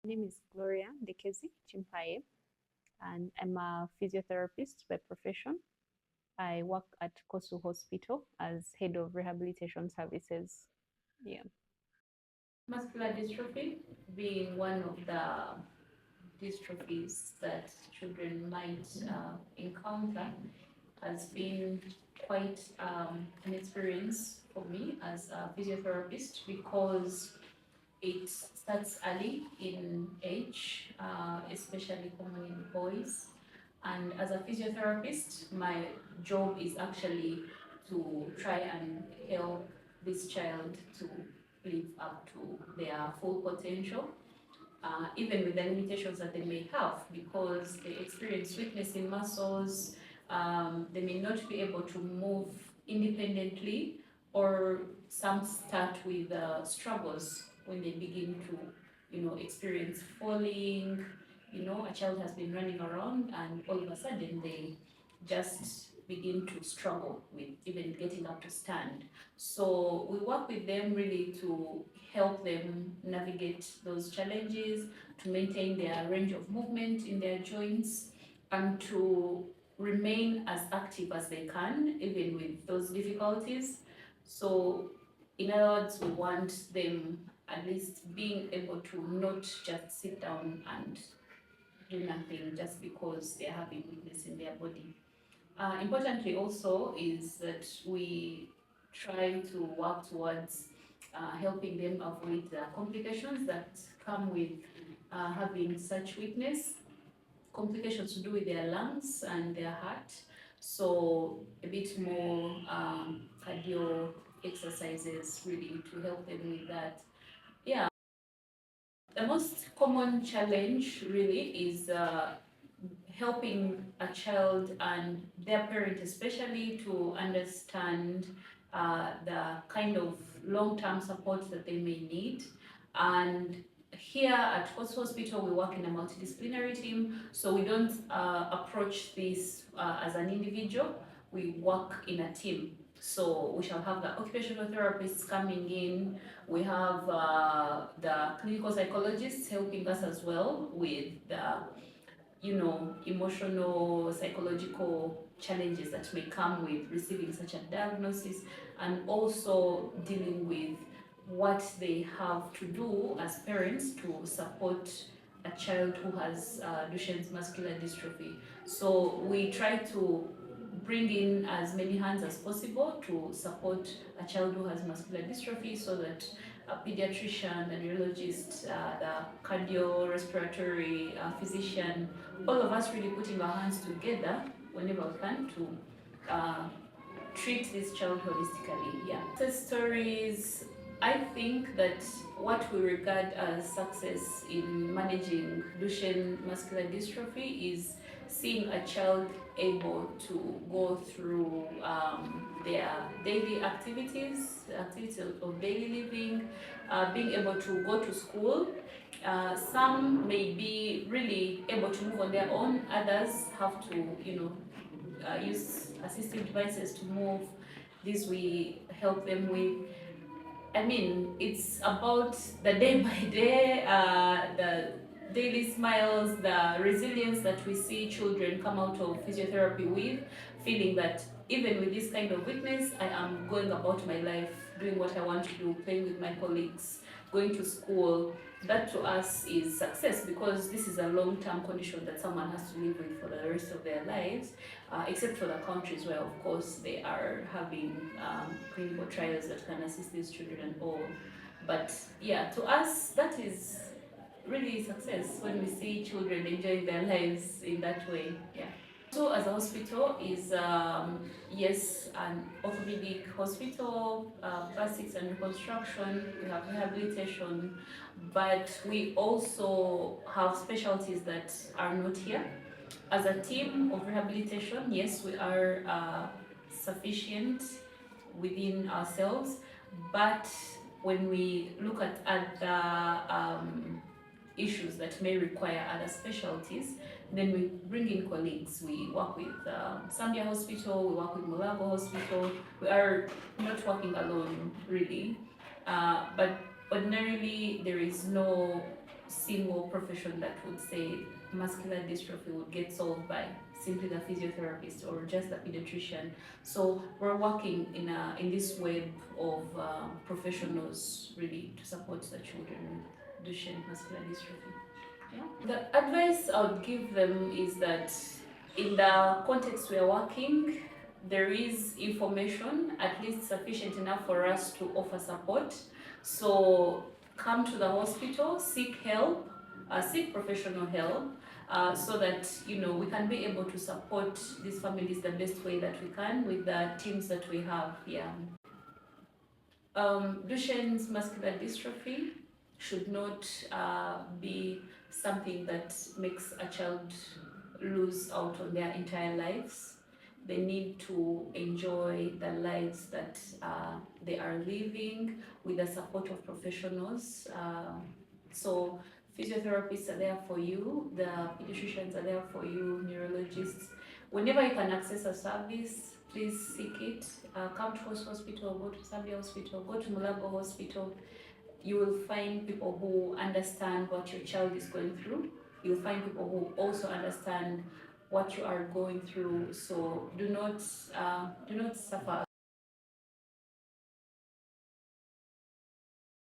name is Gloria Ndekezi Chimpaye, and I'm a physiotherapist by profession. I work at Kosu Hospital as head of rehabilitation services. Yeah. Muscular dystrophy being one of the dystrophies that children might encounter has been quite an experience for me as a physiotherapist because it starts early in age, especially common in boys. And as a physiotherapist, my job is actually to try and help this child to live up to their full potential, even with the limitations that they may have, because they experience weakness in muscles, they may not be able to move independently, or some start with struggles when they begin to, experience falling. A child has been running around and all of a sudden they just begin to struggle with even getting up to stand. So we work with them really to help them navigate those challenges, to maintain their range of movement in their joints, and to remain as active as they can, even with those difficulties. So, in other words, we want them at least being able to not just sit down and do nothing just because they're having weakness in their body. Importantly also is that we try to work towards helping them avoid the complications that come with having such weakness, complications to do with their lungs and their heart. So a bit more cardio exercises really to help them with that. Yeah. The most common challenge really is helping a child and their parent especially to understand the kind of long-term support that they may need. And here at Coast Hospital, we work in a multidisciplinary team, so we don't approach this as an individual, we work in a team. So we shall have the occupational therapists coming in, we have the clinical psychologists helping us as well with the emotional, psychological challenges that may come with receiving such a diagnosis, and also dealing with what they have to do as parents to support a child who has Duchenne Muscular Dystrophy. So we try to bring in as many hands as possible to support a child who has muscular dystrophy, so that a pediatrician, a neurologist, the cardiorespiratory physician, all of us really putting our hands together whenever we can to treat this child holistically. Yeah. Success stories. I think that what we regard as success in managing Duchenne muscular dystrophy is seeing a child able to go through their daily activities of daily living, being able to go to school. Some may be really able to move on their own, others have to, use assistive devices to move. This we help them with. I mean, it's about the day by day, the daily smiles, the resilience that we see children come out of physiotherapy with, feeling that even with this kind of weakness, I am going about my life, doing what I want to do, playing with my colleagues, going to school. That to us is success, because this is a long-term condition that someone has to live with for the rest of their lives, except for the countries where, of course, they are having clinical trials that can assist these children and all. But yeah, to us, that is really success when we see children enjoying their lives in that way. Yeah. So as a hospital is, yes, an orthopedic hospital, plastics and reconstruction, we have rehabilitation, but we also have specialties that are not here. As a team of rehabilitation, yes, we are sufficient within ourselves, but when we look at other issues that may require other specialties, then we bring in colleagues. We work with Zambia Hospital, we work with Mulago Hospital. We are not working alone, really. But ordinarily, there is no single profession that would say muscular dystrophy would get solved by simply the physiotherapist or just the pediatrician. So we're working in this web of professionals really to support the children with Duchenne muscular dystrophy. Yeah. The advice I would give them is that in the context we are working, there is information at least sufficient enough for us to offer support. So come to the hospital, seek help, seek professional help, so that we can be able to support these families the best way that we can with the teams that we have here. Duchenne's muscular dystrophy should not be something that makes a child lose out on their entire lives. They need to enjoy the lives that they are living with the support of professionals. So physiotherapists are there for you, the pediatricians are there for you, neurologists. Whenever you can access a service, please seek it. Come to Host Hospital, go to Zambia Hospital, go to Mulago Hospital. You will find people who understand what your child is going through. You'll find people who also understand what you are going through. So do not suffer.